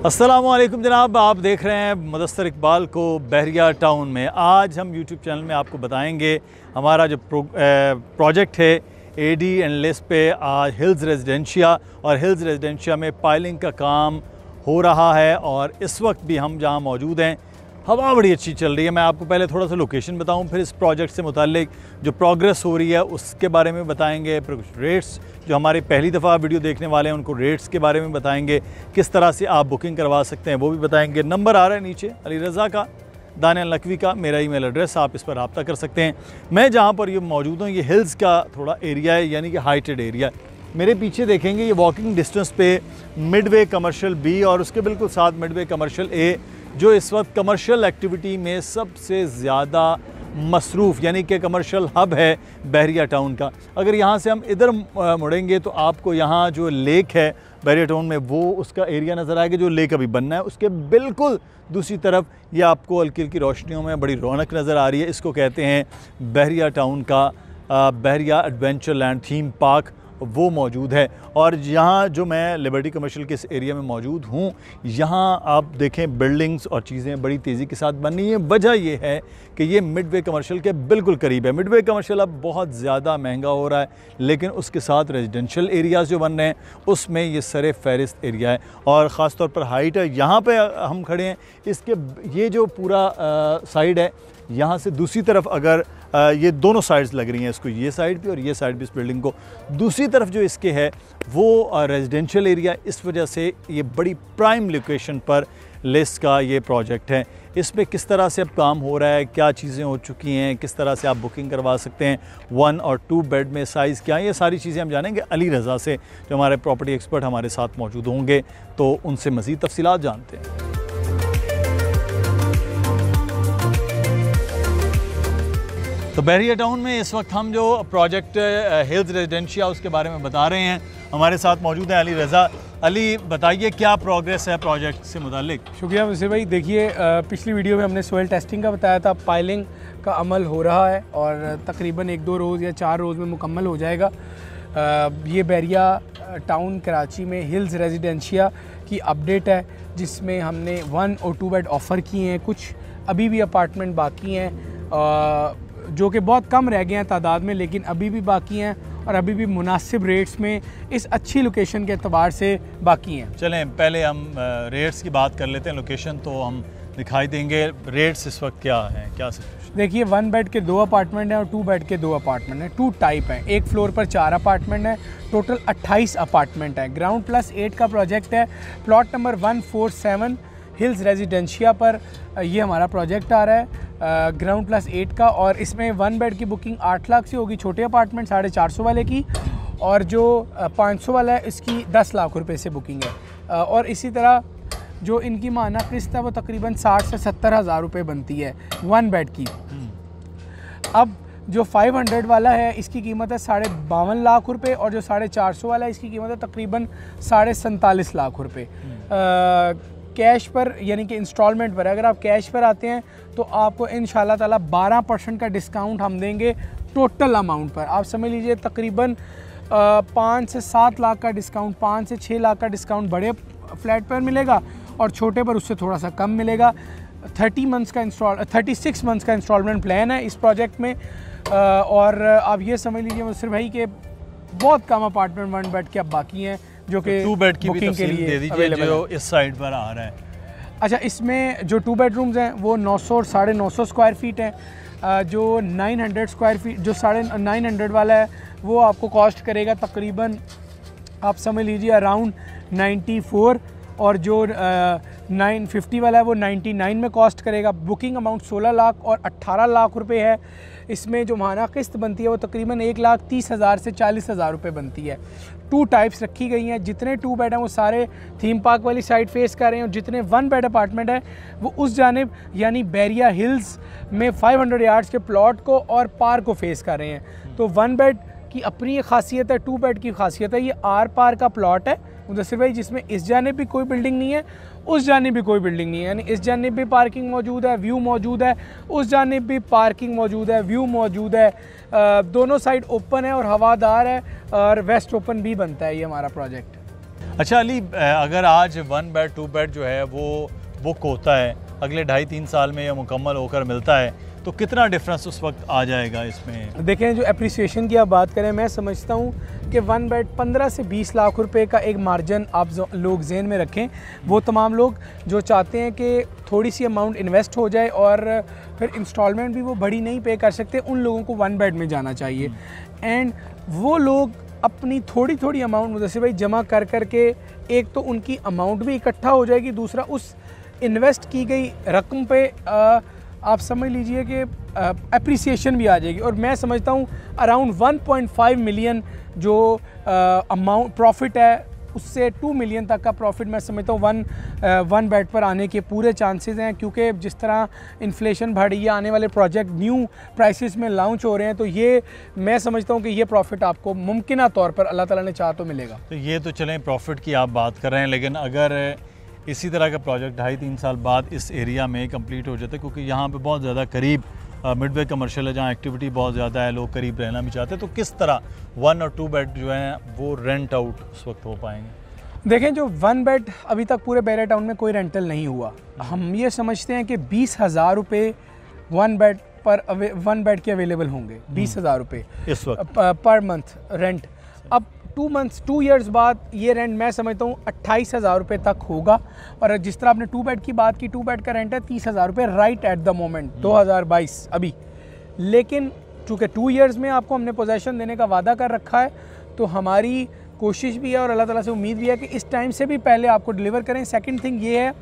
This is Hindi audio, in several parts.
अस्सलामुअलैकुम जनाब, आप देख रहे हैं मुदस्सर इकबाल को बहरिया टाउन में। आज हम यूट्यूब चैनल में आपको बताएंगे हमारा जो प्रोजेक्ट है एडी एंड लेस पे। आज हिल्स रेजिडेंशिया और हिल्स रेजिडेंशिया में पाइलिंग का काम हो रहा है और इस वक्त भी हम जहां मौजूद हैं हवा बड़ी अच्छी चल रही है। मैं आपको पहले थोड़ा सा लोकेशन बताऊं, फिर इस प्रोजेक्ट से मुताल्लिक जो प्रोग्रेस हो रही है उसके बारे में बताएंगे, फिर कुछ रेट्स जो हमारे पहली दफ़ा वीडियो देखने वाले हैं उनको रेट्स के बारे में बताएंगे, किस तरह से आप बुकिंग करवा सकते हैं वो भी बताएंगे। नंबर आ रहा है नीचे अली रज़ा का, दानियल नकवी का, मेरा ईमेल एड्रेस, आप इस पर रब्ता कर सकते हैं। मैं जहाँ पर ये मौजूद हूँ ये हिल्स का थोड़ा एरिया है, यानी कि हाइटेड एरिया। मेरे पीछे देखेंगे ये वॉकिंग डिस्टेंस पे मिडवे कमर्शियल बी और उसके बिल्कुल साथ मिडवे कमर्शियल ए, जो इस वक्त कमर्शियल एक्टिविटी में सबसे ज़्यादा मसरूफ़ यानी कि कमर्शियल हब है बहरिया टाउन का। अगर यहाँ से हम इधर मुड़ेंगे तो आपको यहाँ जो लेक है बहरिया टाउन में वो उसका एरिया नज़र आएगा, जो लेक अभी बनना है। उसके बिल्कुल दूसरी तरफ ये आपको हल्की हल्की रोशनियों में बड़ी रौनक नज़र आ रही है। इसको कहते हैं बहरिया टाउन का बहरिया एडवेंचर लैंड थीम पार्क, वो मौजूद है। और यहाँ जो मैं लिबर्टी कमर्शियल के इस एरिया में मौजूद हूँ, यहाँ आप देखें बिल्डिंग्स और चीज़ें बड़ी तेज़ी के साथ बन रही हैं। वजह यह है कि ये मिडवे कमर्शियल के बिल्कुल करीब है। मिडवे कमर्शियल अब बहुत ज़्यादा महंगा हो रहा है, लेकिन उसके साथ रेजिडेंशियल एरियाज़ जो बन रहे हैं उसमें ये सरे फहरिस्त एरिया है और ख़ास तौर पर हाइट है। यहाँ पे हम खड़े हैं, इसके ये जो पूरा साइड है, यहाँ से दूसरी तरफ अगर ये दोनों साइड्स लग रही हैं, इसको ये साइड भी और ये साइड भी इस बिल्डिंग को, दूसरी तरफ जो इसके है वो रेजिडेंशियल एरिया। इस वजह से ये बड़ी प्राइम लोकेशन पर लेस का ये प्रोजेक्ट है। इस पे किस तरह से अब काम हो रहा है, क्या चीज़ें हो चुकी हैं, किस तरह से आप बुकिंग करवा सकते हैं, 1 और 2 बेड में साइज़ क्या है, ये सारी चीज़ें हम जानेंगे अली रज़ा से, जो हमारे प्रॉपर्टी एक्सपर्ट हमारे साथ मौजूद होंगे, तो उनसे मज़ीद तफसीलात जानते हैं। तो बहरिया टाउन में इस वक्त हम जो प्रोजेक्ट हिल्स रेजिडेंशिया उसके बारे में बता रहे हैं। हमारे साथ मौजूद हैं अली रज़ा। अली, बताइए क्या प्रोग्रेस है प्रोजेक्ट से मुतालिक। शुक्रिया मुझसे भाई। देखिए, पिछली वीडियो में हमने सोयल टेस्टिंग का बताया था, पाइलिंग का अमल हो रहा है और तकरीबन 1-2 रोज़ या 4 रोज़ में मुकम्मल हो जाएगा। ये बहरिया टाउन कराची में हिल्स रेजिडेंशिया की अपडेट है, जिसमें हमने 1 और 2 बेड ऑफ़र किए हैं। कुछ अभी भी अपार्टमेंट बाकी हैं जो कि बहुत कम रह गए हैं तादाद में, लेकिन अभी भी बाकी हैं और अभी भी मुनासिब रेट्स में इस अच्छी लोकेशन के अतबार से बाकी हैं। चलें पहले हम रेट्स की बात कर लेते हैं। लोकेशन तो हम दिखाई देंगे, रेट्स इस वक्त क्या हैं, क्या सिचुएशन? देखिए, 1 बेड के 2 अपार्टमेंट हैं और 2 बेड के 2 अपार्टमेंट हैं। 2 टाइप हैं। एक फ्लोर पर 4 अपार्टमेंट हैं, टोटल 28 अपार्टमेंट हैं। ग्राउंड प्लस 8 का प्रोजेक्ट है। प्लॉट नंबर 147 हिल्स रेजिडेंशिया पर ये हमारा प्रोजेक्ट आ रहा है, ग्राउंड प्लस 8 का। और इसमें 1 बेड की बुकिंग 8 लाख से होगी, छोटे अपार्टमेंट 450 वाले की, और जो 500 वाला है इसकी 10 लाख रुपए से बुकिंग है। और इसी तरह जो इनकी माना किस्त है वो तकरीबन 60 से 70 हज़ार रुपये बनती है 1 बेड की। अब जो 500 वाला है इसकी कीमत है 52.5 लाख रुपए और जो 450 वाला है इसकी कीमत है तकरीबन 47.5 लाख रुपए। कैश पर यानी कि इंस्टॉलमेंट पर। अगर आप कैश पर आते हैं तो आपको इंशाल्लाह ताला 12% का डिस्काउंट हम देंगे टोटल अमाउंट पर। आप समझ लीजिए तकरीबन 5 से 7 लाख का डिस्काउंट, 5 से 6 लाख का डिस्काउंट बड़े फ्लैट पर मिलेगा और छोटे पर उससे थोड़ा सा कम मिलेगा। 36 मंथ्स का इंस्टॉलमेंट प्लान है इस प्रोजेक्ट में। और आप ये समझ लीजिए मुझसे भाई कि बहुत कम अपार्टमेंट 1 बेड के अब बाकी हैं जो कि 2 बेड की भी तफसील दे दीजिए जो इस साइड पर आ रहा है। अच्छा, इसमें जो 2 बेडरूम्स हैं वो 900 और 950 स्क्वायर फीट हैं। जो 900 स्क्वायर फीट, जो 950 वाला है वो आपको कॉस्ट करेगा तकरीबन आप समझ लीजिए अराउंड 94, और जो 950 वाला है वो 99 में कॉस्ट करेगा। बुकिंग अमाउंट 16 लाख और 18 लाख रुपए है। इसमें जो माना किस्त बनती है वो तकरीबन 1,30,000 से 40,000 रुपये बनती है। 2 टाइप्स रखी गई हैं। जितने 2 बेड हैं वो सारे थीम पार्क वाली साइड फेस कर रहे हैं और जितने 1 बेड अपार्टमेंट हैं वो उस जानिब यानी बहरिया हिल्स में 500 यार्ड्स के प्लॉट को और पार्क को फेस कर रहे हैं। तो 1 बेड की अपनी खासियत है, 2 बेड की खासियत है। ये आर पार का प्लॉट है मुदस्सिर भाई, जिसमें इस जानिब भी कोई बिल्डिंग नहीं है, उस जानिब भी कोई बिल्डिंग नहीं है। यानी इस जानिब भी पार्किंग मौजूद है, व्यू मौजूद है, उस जानिब भी पार्किंग मौजूद है, व्यू मौजूद है। दोनों साइड ओपन है और हवादार है और वेस्ट ओपन भी बनता है ये हमारा प्रोजेक्ट। अच्छा अली, अगर आज 1 बेड 2 बेड जो है वो बुक होता है, अगले 2.5-3 साल में यह मुकम्मल होकर मिलता है, तो कितना डिफरेंस उस वक्त आ जाएगा इसमें? देखें, जो एप्रिसिएशन की आप बात करें, मैं समझता हूँ कि 1 बेड 15 से 20 लाख रुपए का एक मार्जिन आप लोग जहन में रखें। वो तमाम लोग जो चाहते हैं कि थोड़ी सी अमाउंट इन्वेस्ट हो जाए और फिर इंस्टॉलमेंट भी वो बड़ी नहीं पे कर सकते, उन लोगों को 1 बेड में जाना चाहिए। एंड वो लोग अपनी थोड़ी थोड़ी अमाउंट मुदस्सिर भाई जमा कर के, एक तो उनकी अमाउंट भी इकट्ठा हो जाएगी, दूसरा उस इन्वेस्ट की गई रकम पे आप समझ लीजिए कि एप्रिसिएशन भी आ जाएगी। और मैं समझता हूँ अराउंड 1.5 मिलियन जो अमाउंट प्रॉफिट है, उससे 2 मिलियन तक का प्रॉफिट मैं समझता हूँ वन बेड पर आने के पूरे चांसेस हैं, क्योंकि जिस तरह इन्फ्लेशन बढ़ रही है, आने वाले प्रोजेक्ट न्यू प्राइसेस में लॉन्च हो रहे हैं, तो ये मैं समझता हूँ कि ये प्रॉफिट आपको मुमकिन तौर पर अल्लाह ताला ने चाहा तो मिलेगा। तो ये तो चलें प्रॉफिट की आप बात कर रहे हैं, लेकिन अगर इसी तरह का प्रोजेक्ट 2.5-3 साल बाद इस एरिया में कंप्लीट हो जाता है, क्योंकि यहाँ पे बहुत ज़्यादा करीब मिडवे कमर्शियल है, जहाँ एक्टिविटी बहुत ज़्यादा है, लोग करीब रहना भी चाहते हैं, तो किस तरह 1 और 2 बेड जो हैं वो रेंट आउट उस वक्त हो पाएंगे? देखें, जो 1 बेड अभी तक पूरे बहरिया टाउन में कोई रेंटल नहीं हुआ। हम ये समझते हैं कि 20,000 रुपये 1 बेड पर 1 बेड के अवेलेबल होंगे, 20,000 रुपये इस वक्त पर मंथ रेंट। अब 2 ईयर्स बाद ये रेंट मैं समझता हूँ 28,000 रुपये तक होगा। और जिस तरह आपने 2 बेड की बात की, 2 बेड का रेंट है 30,000 रुपये राइट एट द मोमेंट 2022 अभी। लेकिन चूँकि 2 ईयर्स में आपको हमने पोजेसन देने का वादा कर रखा है, तो हमारी कोशिश भी है और अल्लाह ताला से उम्मीद भी है कि इस टाइम से भी पहले आपको डिलीवर करें। सेकंड थिंग ये है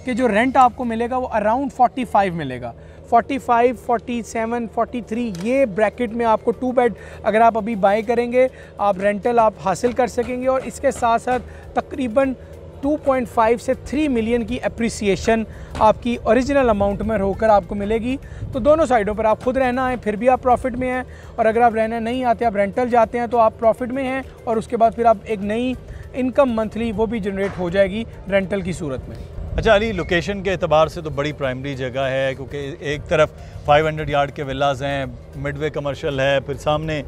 कि जो रेंट आपको मिलेगा वो अराउंड 45 मिलेगा, 45, 47, 43 ये ब्रैकेट में आपको 2 बेड अगर आप अभी बाय करेंगे, आप रेंटल आप हासिल कर सकेंगे। और इसके साथ साथ तकरीबन 2.5 से 3 मिलियन की एप्रिसिएशन आपकी ओरिजिनल अमाउंट में होकर आपको मिलेगी। तो दोनों साइडों पर आप खुद रहना है फिर भी आप प्रॉफिट में हैं, और अगर आप रहना नहीं आते, आप रेंटल जाते हैं, तो आप प्रॉफिट में हैं। और उसके बाद फिर आप एक नई इनकम मंथली वो भी जनरेट हो जाएगी रेंटल की सूरत में। अच्छा अली, लोकेशन के एतबार से तो बड़ी प्राइमरी जगह है, क्योंकि एक तरफ 500 यार्ड के विलाज हैं, मिडवे कमर्शियल है, फिर सामने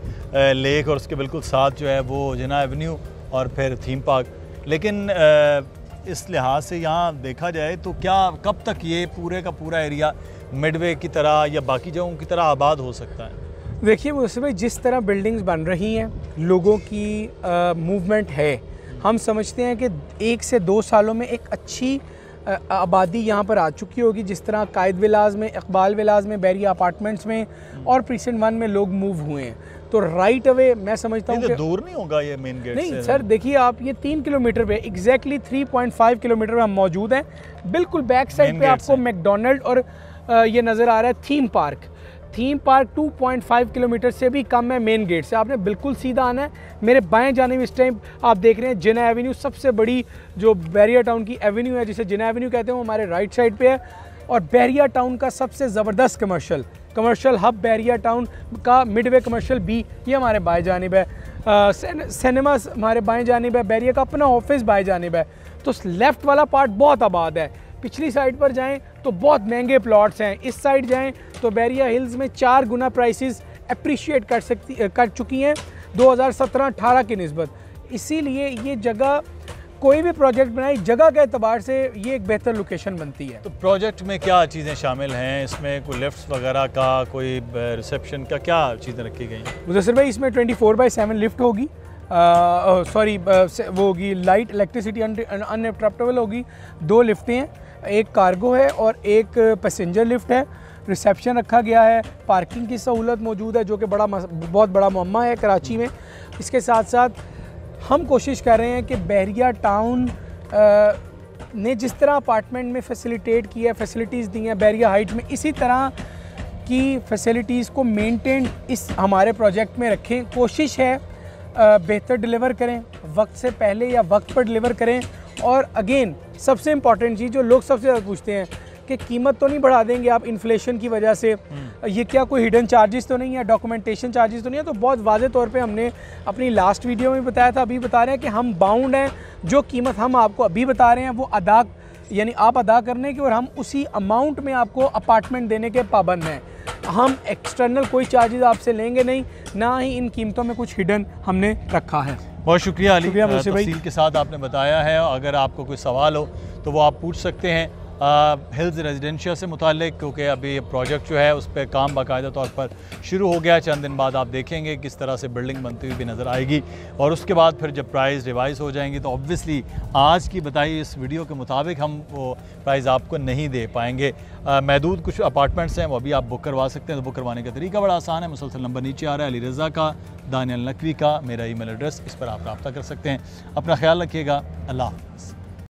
लेक और उसके बिल्कुल साथ जो है वो जिन्ना एवेन्यू और फिर थीम पार्क। लेकिन इस लिहाज से यहाँ देखा जाए तो क्या कब तक ये पूरे का पूरा एरिया मिडवे की तरह या बाकी जगहों की तरह आबाद हो सकता है? देखिए मुझसे भाई, जिस तरह बिल्डिंग्स बन रही हैं, लोगों की मूवमेंट है, हम समझते हैं कि 1 से 2 सालों में एक अच्छी आबादी यहाँ पर आ चुकी होगी। जिस तरह कायद विलाज में, इकबाल विलाज में, बहरिया अपार्टमेंट्स में और प्रीसेंट 1 में लोग मूव हुए हैं, तो राइट अवे मैं समझता हूँ कि दूर नहीं होगा ये मेन गेट नहीं सर। देखिए आप, ये 3 किलोमीटर पे, एग्जैक्टली 3.5 किलोमीटर में हम मौजूद हैं। बिल्कुल बैक साइड पे आपको मैकडोनल्ड और ये नज़र आ रहा है theme park. Theme park 2.5 kilometre से भी कम है मेन गेट से। आपने बिल्कुल सीधा आना है। मेरे बाएं जाने में इस टाइम आप देख रहे हैं जिन्ना एवेन्यू, सबसे बड़ी जो बहरिया टाउन की एवेन्यू है, जिसे जिन्ना एवेन्यू कहते हैं, वो हमारे राइट साइड पे है। और बहरिया टाउन का सबसे ज़बरदस्त कमर्शियल हब बहरिया टाउन का मिडवे कमर्शियल बी, ये हमारे बाएं जानिब है। सिनेमा हमारे बाएं जानिब है। बहरिया का अपना ऑफिस बाएं जानिब है। तो लेफ़्ट वाला पार्ट बहुत आबाद है। पिछली साइड पर जाएं तो बहुत महंगे प्लॉट्स हैं। इस साइड जाएं तो बहरिया हिल्स में 4 गुना प्राइसेस अप्रिशिएट कर चुकी हैं 2017-18 की निस्बत। इसीलिए ये जगह, कोई भी प्रोजेक्ट बनाए, जगह के एतबार से ये एक बेहतर लोकेशन बनती है। तो प्रोजेक्ट में क्या चीज़ें शामिल हैं? इसमें कोई लिफ्ट्स वगैरह का, कोई रिसेप्शन का, क्या चीज़ें रखी गई हैं? मुदस्सिर भाई, इसमें 24/7 लिफ्ट होगी, वो होगी लाइट, इलेक्ट्रिसिटी अनइंटरप्टेबल होगी। 2 लिफ्टें हैं, एक कार्गो है और एक पैसेंजर लिफ्ट है। रिसेप्शन रखा गया है, पार्किंग की सहूलत मौजूद है, जो कि बहुत बड़ा मुअम्मा है कराची में। इसके साथ साथ हम कोशिश कर रहे हैं कि बहरिया टाउन ने जिस तरह अपार्टमेंट में फैसिलिटेट किया, फैसिलिटीज़ दी हैं बहरिया हाइट में, इसी तरह की फैसिलिटीज़ को मेंटेन इस हमारे प्रोजेक्ट में रखें। कोशिश है बेहतर डिलीवर करें, वक्त से पहले या वक्त पर डिलीवर करें। और अगेन सबसे इम्पॉर्टेंट चीज़ जो लोग सबसे ज़्यादा पूछते हैं कि कीमत तो नहीं बढ़ा देंगे आप इन्फ्लेशन की वजह से, ये क्या कोई हिडन चार्जेस तो नहीं है, डॉक्यूमेंटेशन चार्जेस तो नहीं है? तो बहुत वाज़े तौर पे हमने अपनी लास्ट वीडियो में बताया था, अभी बता रहे हैं कि हम बाउंड हैं। जो कीमत हम आपको अभी बता रहे हैं वो आप अदा करने की, और हम उसी अमाउंट में आपको अपार्टमेंट देने के पाबंद हैं। हम एक्सटर्नल कोई चार्जेस आपसे लेंगे नहीं, ना ही इन कीमतों में कुछ हिडन हमने रखा है। बहुत शुक्रिया अली, शुक्रिया मुझसे भाई। तफसील के साथ आपने बताया है। अगर आपको कोई सवाल हो तो वो आप पूछ सकते हैं हिल्स रेजिडेंशियल से मुतालिक, क्योंकि अभी ये प्रोजेक्ट जो है उस पर काम बाकायदा तौर पर शुरू हो गया। चंद दिन बाद आप देखेंगे किस तरह से बिल्डिंग बनती हुई भी नज़र आएगी, और उसके बाद फिर जब प्राइस रिवाइज़ हो जाएंगी तो ऑब्वियसली आज की बताई इस वीडियो के मुताबिक हम वो प्राइस आपको नहीं दे पाएंगे। महदूद कुछ अपार्टमेंट्स हैं वो अभी आप बुक करवा सकते हैं। तो बुक करवाने का तरीका बड़ा आसान है, मुसलसल नंबर नीचे आ रहा है, अली रज़ा का, दानियल नकवी का, मेरा ईमेल एड्रेस, इस पर आप रब्ता कर सकते हैं। अपना ख्याल रखिएगा। अल्लाह हाफ़िज़।